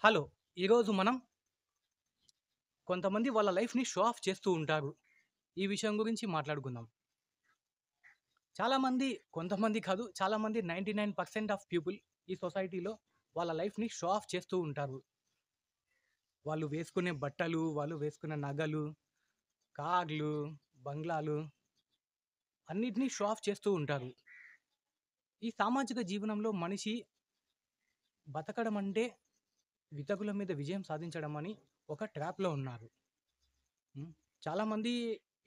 Hello! ఈరోజు మనం కొంతమంది వాళ్ళ లైఫ్‌ని షో ఆఫ్ చేస్తూ ఉంటారు. ఈ విషయం గురించి మాట్లాడుకుందాం. చాలామంది కొంతమంది కాదు, చాలామంది 99% ఆఫ్ పీపుల్ ఈ సొసైటీలో వాళ్ళ లైఫ్‌ని షో ఆఫ్ చేస్తూ ఉంటారు. వాళ్ళు వేసుకునే బట్టలు, వాళ్ళు వేసుకున్న నగలు, కార్లు, బంగ్లాలు అన్నిటిని షో ఆఫ్ చేస్తూ ఉంటారు. ఈ సామాజిక జీవనంలో మనిషి బతకడం అంటే ఇతరుల మీద విజయం సాధించడం అని ఒక ట్రాప్‌లో ఉన్నారు. హ్మ్. చాలామంది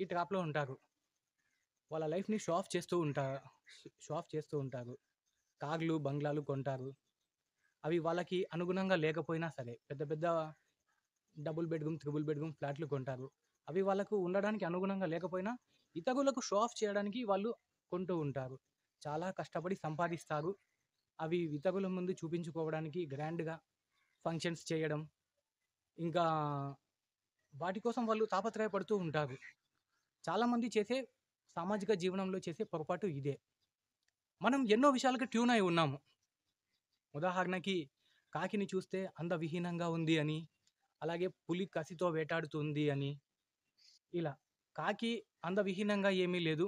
ఈ ట్రాప్‌లో ఉంటారు. వాళ్ళ లైఫ్‌ని షో ఆఫ్ చేస్తూ ఉంటారు. కార్లు, బంగ్లాలు కొంటారు. అవి వాళ్ళకి అనుగుణంగా లేకపోయినా సరే, పెద్ద పెద్ద డబుల్ బెడ్‌రూమ్, త్రిబుల్ బెడ్‌రూమ్ ఫ్లాట్‌లు కొంటారు. అవి వాళ్ళకు ఉండడానికి అనుగుణంగా లేకపోయినా, ఇతరులకు షో ఆఫ్ చేయడానికి వాళ్ళు కొంటూ ఉంటారు. చాలా కష్టపడి సంపాదిస్తారు. అవి ఇతరుల ముందు చూపించుకోవడానికి గ్రాండ్‌గా ఫంక్షన్స్ చేయడం, ఇంకా వాటి కోసం వాళ్ళు తాపత్రయపడుతూ ఉంటారు. చాలామంది చేసే సామాజిక జీవనంలో చేసే పొరపాటు ఇదే. మనం ఎన్నో విషయాలకి ట్యూన్ అయి ఉన్నాము. ఉదాహరణకి కాకిని చూస్తే అందవిహీనంగా ఉంది అని, అలాగే పులి కసితో వేటాడుతుంది అని, ఇలా. కాకి అందవిహీనంగా ఏమీ లేదు.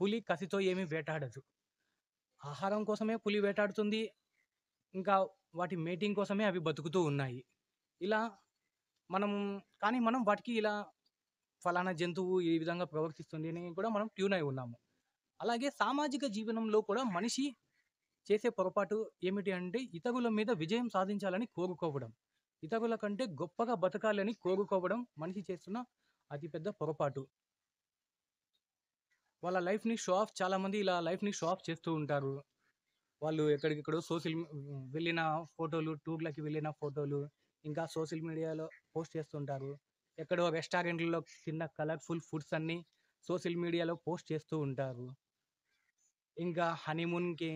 పులి కసితో ఏమీ వేటాడదు. ఆహారం కోసమే పులి వేటాడుతుంది. ఇంకా వాటి మేటింగ్ కోసమే అవి బతుకుతూ ఉన్నాయి. ఇలా మనం మనం వాటికి ఇలా ఫలానా జంతువు ఈ విధంగా ప్రవర్తిస్తుంది అని కూడా మనం ట్యూన్ అయి ఉన్నాము. అలాగే సామాజిక జీవనంలో కూడా మనిషి చేసే పొరపాటు ఏమిటి అంటే ఇతరుల మీద విజయం సాధించాలని కోరుకోవడం. ఇతరుల కంటే గొప్పగా బతకాలని కోరుకోవడం మనిషి చేస్తున్న అతిపెద్ద పొరపాటు. వాళ్ళ లైఫ్‌ని షో ఆఫ్ చాలామంది ఇలా లైఫ్‌ని షో ఆఫ్ చేస్తూ ఉంటారు. వాళ్ళు ఎక్కడికెక్కడో వెళ్ళిన ఫోటోలు, టూర్‌లకి వెళ్ళిన ఫోటోలు, ఇంకా సోషల్ మీడియాలో పోస్ట్ చేస్తుంటారు. ఎక్కడో రెస్టారెంట్‌లలో తిన్న కలర్‌ఫుల్ ఫుడ్స్ అన్నీ సోషల్ మీడియాలో పోస్ట్ చేస్తూ ఉంటారు. ఇంకా హనీమూన్‌కి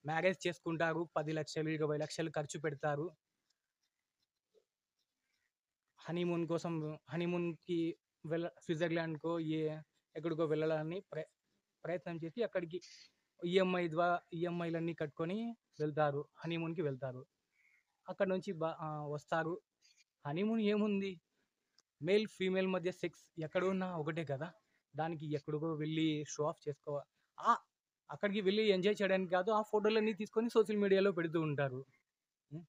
మ్యారేజ్ చేసుకుంటారు. 10,00,000, 20,00,000 ఖర్చు పెడతారు. హనీమూన్ కోసం హనీమూన్‌కి స్విట్జర్లాండ్‌కో ఎక్కడికో వెళ్ళాలని ప్రయత్నం చేసి అక్కడికి ఈఎంఐలన్నీ కట్టుకొని వెళ్తారు. హనీమూన్‌కి వెళ్తారు. అక్కడి నుంచి వస్తారు. హనీమూన్ ఏముంది? మేల్, ఫీమేల్ మధ్య సెక్స్ ఎక్కడున్నా ఒకటే కదా! దానికి ఎక్కడికో వెళ్ళి షో ఆఫ్ ఆ! అక్కడికి వెళ్ళి ఎంజాయ్ చేయడానికి కాదు. ఆ ఫోటోలన్నీ తీసుకొని సోషల్ మీడియాలో పెడుతూ ఉంటారు. హ్మ్.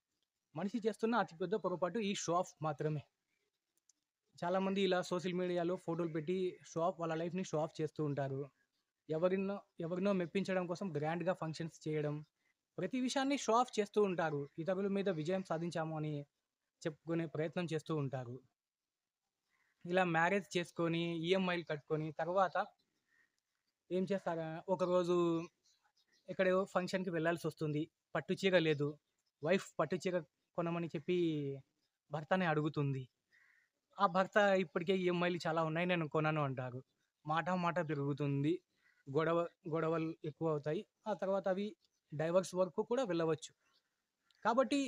మనిషి చేస్తున్న అతిపెద్ద పొరపాటు ఈ షో ఆఫ్ మాత్రమే. చాలామంది ఇలా సోషల్ మీడియాలో ఫోటోలు పెట్టి వాళ్ళ లైఫ్‌ని షో ఆఫ్ చేస్తూ ఉంటారు. ఎవరినో ఎవరినో మెప్పించడం కోసం గ్రాండ్‌గా ఫంక్షన్స్ చేయడం. ప్రతి విషయాన్ని షో ఆఫ్ చేస్తూ ఉంటారు. ఇతరుల మీద విజయం సాధించాము అని చెప్పుకునే ప్రయత్నం చేస్తూ ఉంటారు. ఇలా మ్యారేజ్ చేసుకొని, ఈఎంఐలు కట్టుకొని తర్వాత ఏం చేస్తారా ఒకరోజు ఎక్కడో ఫంక్షన్‌కి వెళ్ళాల్సొస్తుంది. పట్టు చీర లేదు. వైఫ్ పట్టు చీర కొనమని చెప్పి భర్తని అడుగుతుంది. ఆ భర్త ఇప్పటికే ఈఎంఐలు చాలా ఉన్నాయి నేను కొనను అంటారు. మాట మాట పెరుగుతుంది. గొడవ గొడవలు ఎక్కువవుతాయి. ఆ తర్వాత అవి డైవర్స్ వరకు కూడా వెళ్ళవచ్చు. కాబట్టి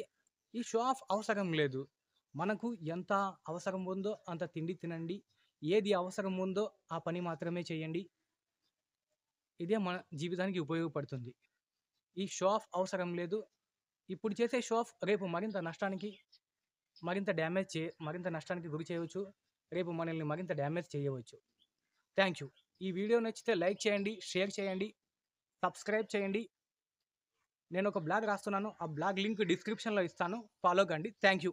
ఈ షో ఆఫ్ అవసరం లేదు. మనకు ఎంత అవసరం ఉందో అంత తిండి తినండి. ఏది అవసరం ఉందో ఆ పని మాత్రమే చేయండి. ఇదే మన జీవితానికి ఉపయోగపడుతుంది. ఈ షో ఆఫ్ అవసరం లేదు. ఇప్పుడు చేసే షో ఆఫ్ రేపు మరింత నష్టానికి గురి చేయవచ్చు. రేపు మనల్ని మరింత డ్యామేజ్ చేయవచ్చు. Thank you. ఈ వీడియో నచ్చితే లైక్ చేయండి, షేర్ చేయండి, సబ్స్క్రైబ్ చేయండి. నేను ఒక బ్లాగ్ రాస్తున్నాను. ఆ బ్లాగ్ లింక్ డిస్క్రిప్షన్‌లో ఇస్తాను. ఫాలో కండి. Thank you.